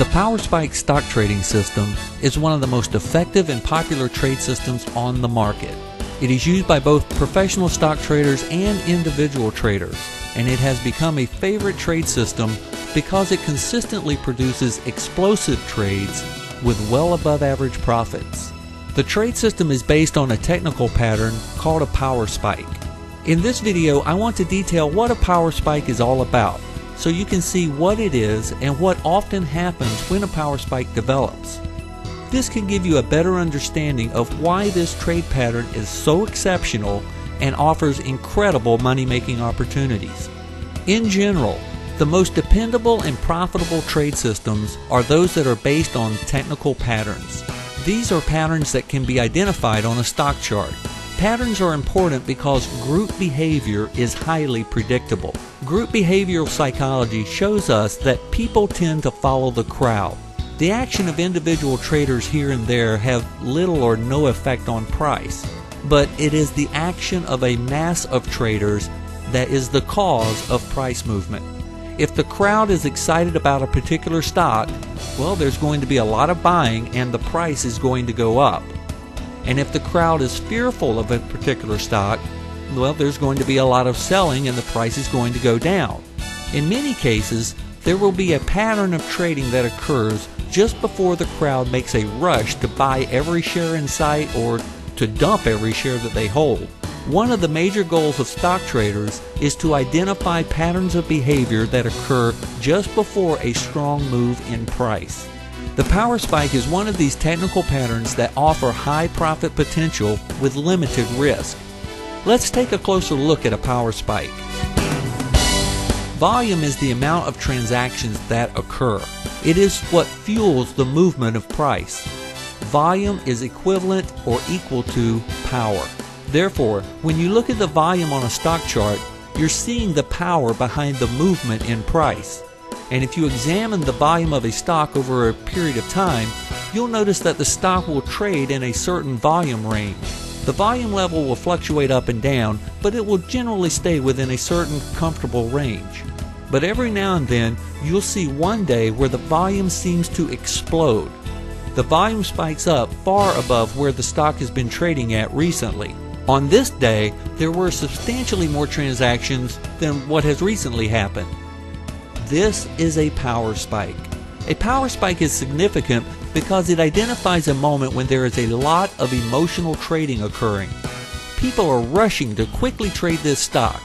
The PowerSpike stock trading system is one of the most effective and popular trade systems on the market. It is used by both professional stock traders and individual traders, and it has become a favorite trade system because it consistently produces explosive trades with well above average profits. The trade system is based on a technical pattern called a PowerSpike. In this video, I want to detail what a PowerSpike is all about, so you can see what it is and what often happens when a PowerSpike develops. This can give you a better understanding of why this trade pattern is so exceptional and offers incredible money-making opportunities. In general, the most dependable and profitable trade systems are those that are based on technical patterns. These are patterns that can be identified on a stock chart. Patterns are important because group behavior is highly predictable. Group behavioral psychology shows us that people tend to follow the crowd. The action of individual traders here and there have little or no effect on price, but it is the action of a mass of traders that is the cause of price movement. If the crowd is excited about a particular stock, well, there's going to be a lot of buying and the price is going to go up. And if the crowd is fearful of a particular stock, well, there's going to be a lot of selling and the price is going to go down. In many cases, there will be a pattern of trading that occurs just before the crowd makes a rush to buy every share in sight or to dump every share that they hold. One of the major goals of stock traders is to identify patterns of behavior that occur just before a strong move in price. The PowerSpike is one of these technical patterns that offer high profit potential with limited risk. Let's take a closer look at a PowerSpike. Volume is the amount of transactions that occur. It is what fuels the movement of price. Volume is equivalent or equal to power. Therefore, when you look at the volume on a stock chart, you're seeing the power behind the movement in price. And if you examine the volume of a stock over a period of time, you'll notice that the stock will trade in a certain volume range. The volume level will fluctuate up and down, but it will generally stay within a certain comfortable range. But every now and then, you'll see one day where the volume seems to explode. The volume spikes up far above where the stock has been trading at recently. On this day, there were substantially more transactions than what has recently happened. This is a PowerSpike. A PowerSpike is significant because it identifies a moment when there is a lot of emotional trading occurring. People are rushing to quickly trade this stock.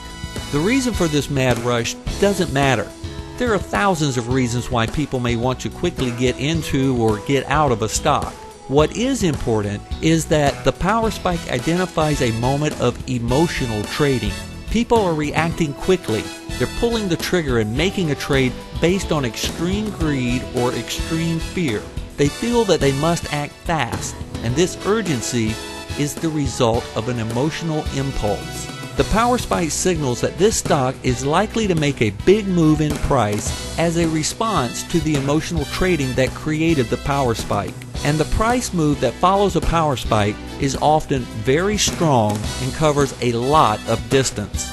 The reason for this mad rush doesn't matter. There are thousands of reasons why people may want to quickly get into or get out of a stock. What is important is that the PowerSpike identifies a moment of emotional trading. People are reacting quickly. They're pulling the trigger and making a trade based on extreme greed or extreme fear. They feel that they must act fast, and this urgency is the result of an emotional impulse. The PowerSpike signals that this stock is likely to make a big move in price as a response to the emotional trading that created the PowerSpike. And the price move that follows a PowerSpike is often very strong and covers a lot of distance.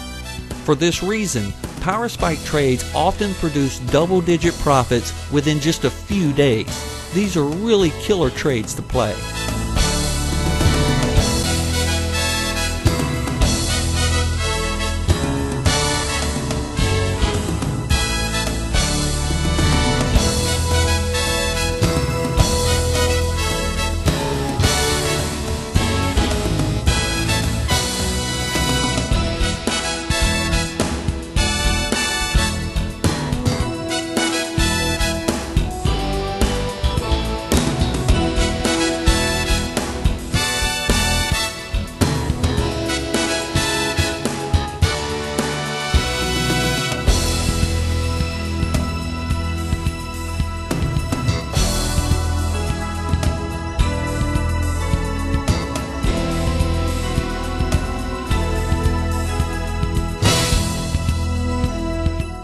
For this reason, PowerSpike trades often produce double-digit profits within just a few days. These are really killer trades to play.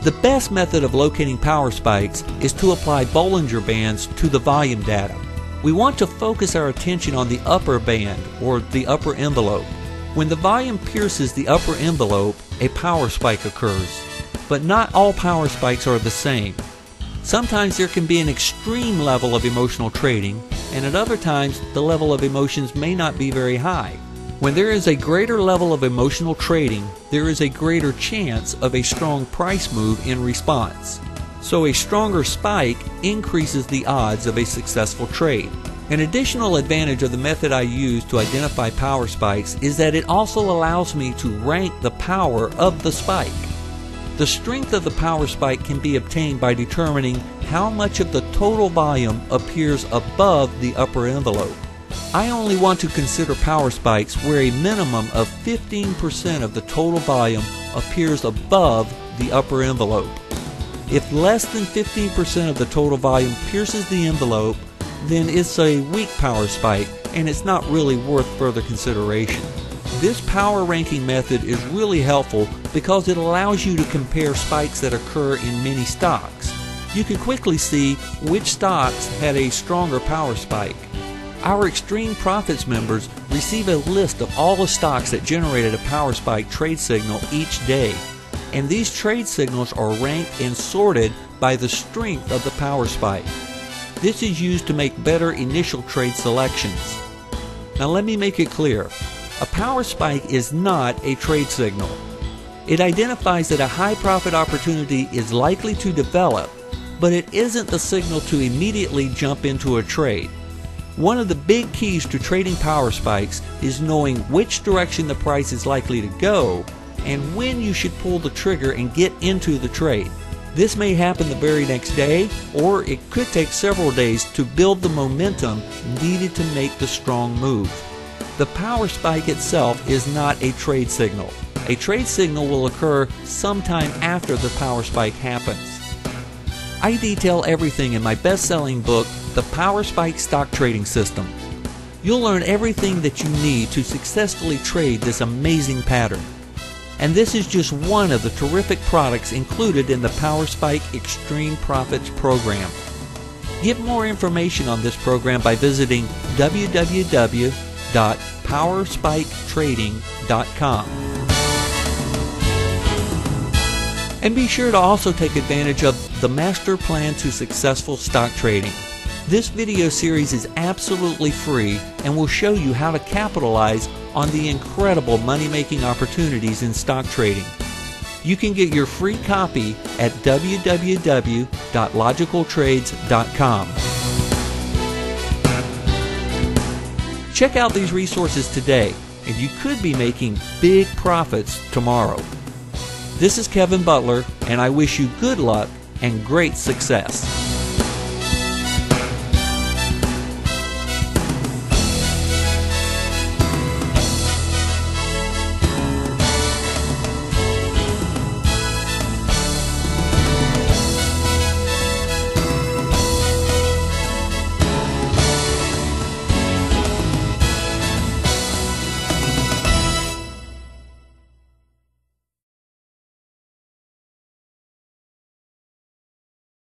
The best method of locating PowerSpikes is to apply Bollinger Bands to the volume data. We want to focus our attention on the upper band, or the upper envelope. When the volume pierces the upper envelope, a power spike occurs. But not all power spikes are the same. Sometimes there can be an extreme level of emotional trading, and at other times the level of emotions may not be very high. When there is a greater level of emotional trading, there is a greater chance of a strong price move in response. So a stronger spike increases the odds of a successful trade. An additional advantage of the method I use to identify power spikes is that it also allows me to rank the power of the spike. The strength of the power spike can be obtained by determining how much of the total volume appears above the upper envelope. I only want to consider power spikes where a minimum of 15% of the total volume appears above the upper envelope. If less than 15% of the total volume pierces the envelope, then it's a weak power spike and it's not really worth further consideration. This power ranking method is really helpful because it allows you to compare spikes that occur in many stocks. You can quickly see which stocks had a stronger power spike. Our Extreme Profits members receive a list of all the stocks that generated a power spike trade signal each day, and these trade signals are ranked and sorted by the strength of the power spike. This is used to make better initial trade selections. Now let me make it clear. A power spike is not a trade signal. It identifies that a high profit opportunity is likely to develop, but it isn't the signal to immediately jump into a trade. One of the big keys to trading power spikes is knowing which direction the price is likely to go and when you should pull the trigger and get into the trade. This may happen the very next day, or it could take several days to build the momentum needed to make the strong move. The power spike itself is not a trade signal. A trade signal will occur sometime after the power spike happens. I detail everything in my best-selling book, The Power Spike Stock Trading System. You'll learn everything that you need to successfully trade this amazing pattern. And this is just one of the terrific products included in the Power Spike Extreme Profits program. Get more information on this program by visiting www.powerspiketrading.com. And be sure to also take advantage of the Master Plan to Successful Stock Trading. This video series is absolutely free and will show you how to capitalize on the incredible money-making opportunities in stock trading. You can get your free copy at www.logicaltrades.com. Check out these resources today, and you could be making big profits tomorrow. This is Kevin Butler, and I wish you good luck and great success.